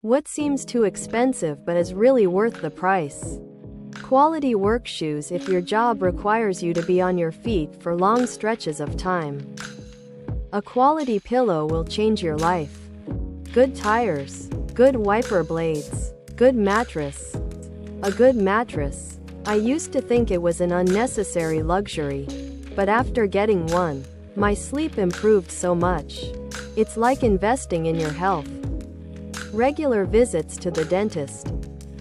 What seems too expensive but is really worth the price? Quality work shoes if your job requires you to be on your feet for long stretches of time. A quality pillow will change your life. Good tires. Good wiper blades. Good mattress. A good mattress. I used to think it was an unnecessary luxury. But after getting one, my sleep improved so much. It's like investing in your health. Regular visits to the dentist.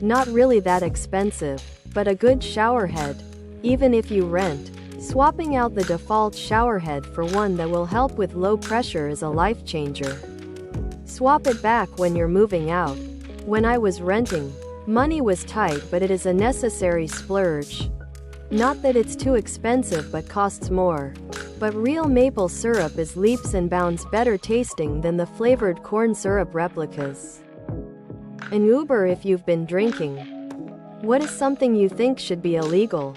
Not really that expensive, but a good shower head. Even if you rent, swapping out the default shower head for one that will help with low pressure is a life changer. Swap it back when you're moving out. When I was renting, money was tight, but it is a necessary splurge. Not that it's too expensive but costs more. But real maple syrup is leaps and bounds better tasting than the flavored corn syrup replicas. An Uber if you've been drinking. What is something you think should be illegal?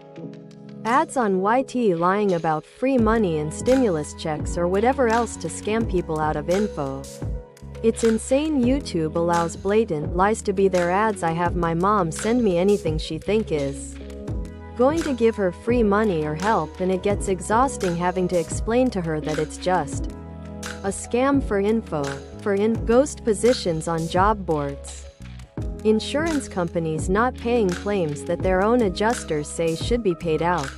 Ads on YT lying about free money and stimulus checks or whatever else to scam people out of info. It's insane YouTube allows blatant lies to be their ads. I have my mom send me anything she think is going to give her free money or help, and it gets exhausting having to explain to her that it's just a scam for info, ghost positions on job boards. Insurance companies not paying claims that their own adjusters say should be paid out.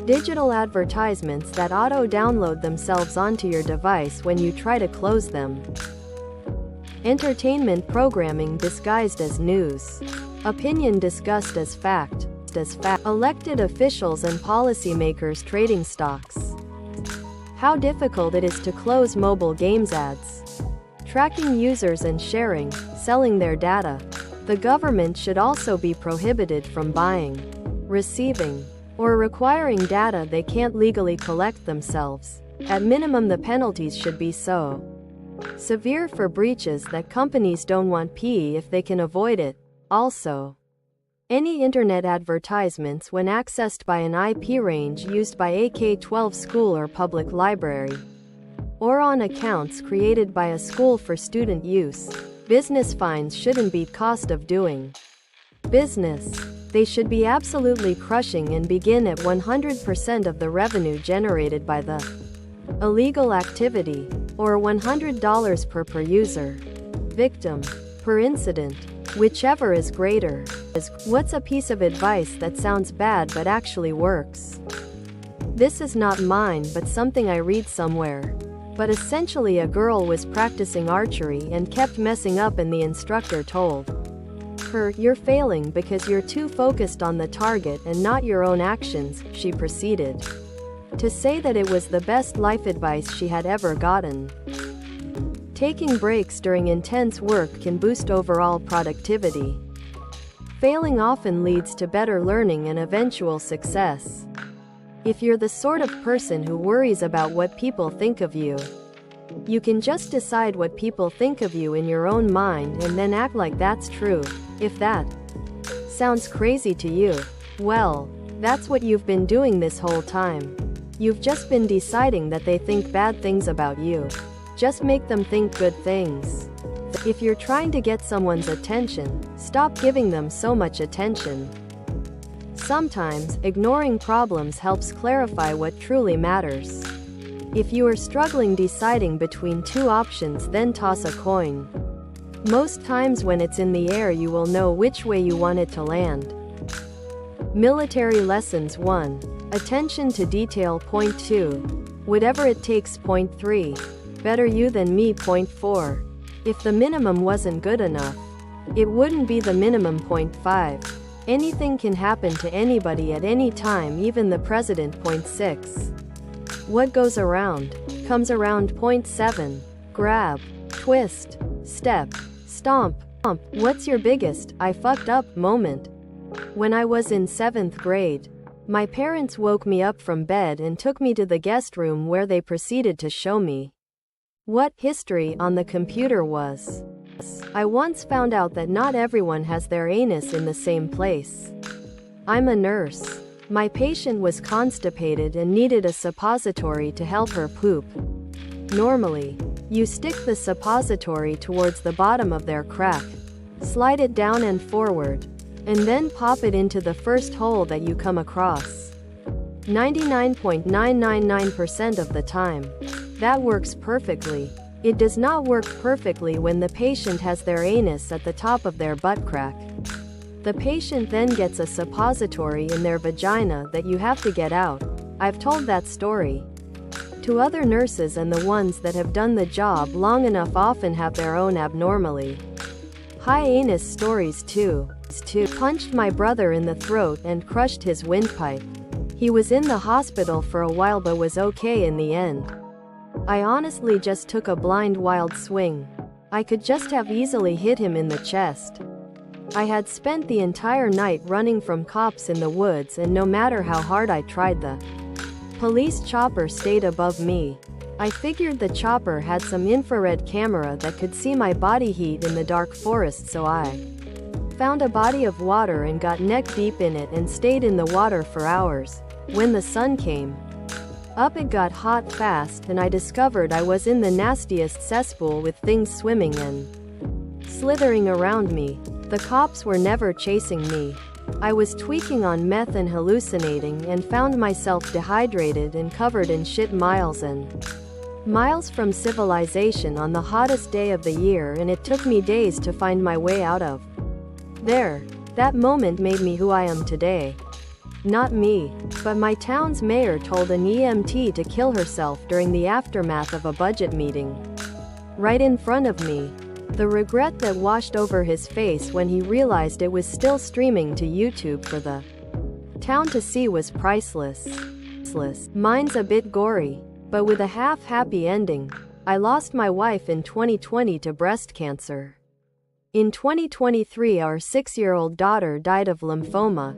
Digital advertisements that auto-download themselves onto your device when you try to close them. Entertainment programming disguised as news. Opinion discussed as fact. Elected officials and policymakers trading stocks. How difficult it is to close mobile games ads. Tracking users and sharing, selling their data. The government should also be prohibited from buying, receiving, or requiring data they can't legally collect themselves. At minimum, the penalties should be so severe for breaches that companies don't want pay if they can avoid it. Also, any internet advertisements when accessed by an IP range used by a K-12 school or public library, or on accounts created by a school for student use. Business fines shouldn't be cost of doing business. They should be absolutely crushing and begin at 100% of the revenue generated by the illegal activity, or $100 per user, victim, per incident, whichever is greater. What's a piece of advice that sounds bad but actually works? This is not mine but something I read somewhere. But essentially a girl was practicing archery and kept messing up, and the instructor told her, "You're failing because you're too focused on the target and not your own actions." She proceeded to say that it was the best life advice she had ever gotten. Taking breaks during intense work can boost overall productivity. Failing often leads to better learning and eventual success. If you're the sort of person who worries about what people think of you, you can just decide what people think of you in your own mind and then act like that's true. If that sounds crazy to you, well, that's what you've been doing this whole time. You've just been deciding that they think bad things about you. Just make them think good things. If you're trying to get someone's attention, stop giving them so much attention. Sometimes, ignoring problems helps clarify what truly matters. If you are struggling deciding between two options, then toss a coin. Most times when it's in the air you will know which way you want it to land. Military lessons 1. Attention to detail. Point 2. Whatever it takes. Point 3. Better you than me. Point 4. If the minimum wasn't good enough, it wouldn't be the minimum. Point 5. Anything can happen to anybody at any time, even the president. Point 6. What goes around comes around. Point 7. Grab, twist, step, stomp. What's your biggest "I fucked up" moment? When I was in 7th grade, my parents woke me up from bed and took me to the guest room where they proceeded to show me what history on the computer was. I once found out that not everyone has their anus in the same place. I'm a nurse. My patient was constipated and needed a suppository to help her poop. Normally, You stick the suppository towards the bottom of their crack, slide it down and forward, and then pop it into the first hole that you come across. 99.999% of the time, that works perfectly. It does not work perfectly when the patient has their anus at the top of their butt crack. The patient then gets a suppository in their vagina that you have to get out. I've told that story to other nurses, and the ones that have done the job long enough often have their own abnormally high anus stories too. Punched my brother in the throat and crushed his windpipe. He was in the hospital for a while but was okay in the end. I honestly just took a blind wild swing. I could just have easily hit him in the chest. I had spent the entire night running from cops in the woods, and no matter how hard I tried, the police chopper stayed above me. I figured the chopper had some infrared camera that could see my body heat in the dark forest, so I found a body of water and got neck deep in it and stayed in the water for hours. When the sun came up, it got hot fast, and I discovered I was in the nastiest cesspool with things swimming and slithering around me. The cops were never chasing me. I was tweaking on meth and hallucinating, and found myself dehydrated and covered in shit miles and miles from civilization on the hottest day of the year, and it took me days to find my way out of there. That moment made me who I am today. Not me, but my town's mayor told an EMT to kill herself during the aftermath of a budget meeting. Right in front of me. The regret that washed over his face when he realized it was still streaming to YouTube for the town to see was priceless. Mine's a bit gory, but with a half-happy ending. I lost my wife in 2020 to breast cancer. In 2023, our 6-year-old daughter died of lymphoma.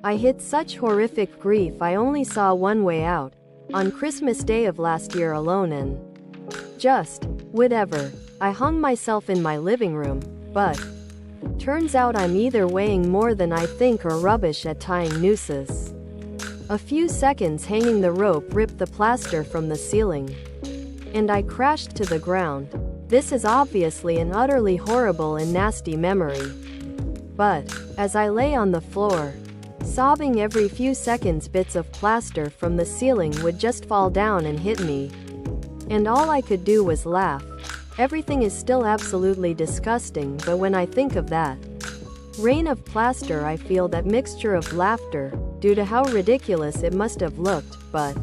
I hit such horrific grief I only saw one way out, on Christmas Day of last year alone, and just, whatever. I hung myself in my living room, but turns out I'm either weighing more than I think or rubbish at tying nooses. A few seconds hanging the rope ripped the plaster from the ceiling, and I crashed to the ground. This is obviously an utterly horrible and nasty memory. But, as I lay on the floor, sobbing every few seconds, bits of plaster from the ceiling would just fall down and hit me. And all I could do was laugh. Everything is still absolutely disgusting, but when I think of that rain of plaster, I feel that mixture of laughter, due to how ridiculous it must have looked, but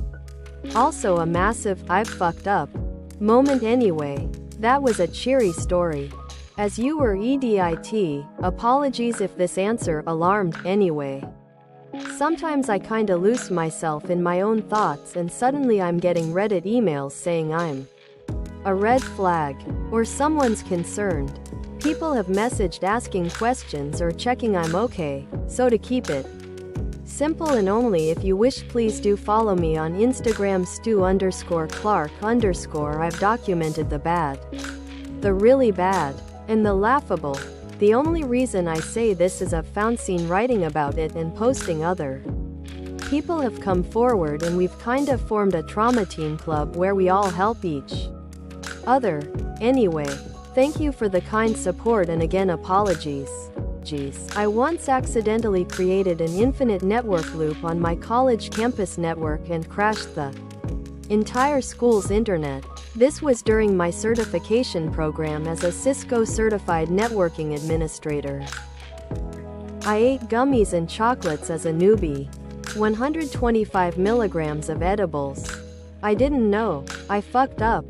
also a massive "I've fucked up" moment anyway. That was a cheery story. As you were EDIT, apologies if this answer alarmed anyway. Sometimes I kinda lose myself in my own thoughts, and suddenly I'm getting Reddit emails saying I'm a red flag, or someone's concerned. People have messaged asking questions or checking I'm okay, so to keep it simple and only if you wish, please do follow me on Instagram stu_clark_. I've documented the bad, the really bad, and the laughable. The only reason I say this is I've found seen writing about it and posting other people have come forward, and we've kind of formed a trauma team club where we all help each other. Anyway, thank you for the kind support, and again apologies. I once accidentally created an infinite network loop on my college campus network and crashed the entire school's internet. This was during my certification program as a Cisco certified networking administrator. I ate gummies and chocolates as a newbie. 125 milligrams of edibles. I didn't know. I fucked up.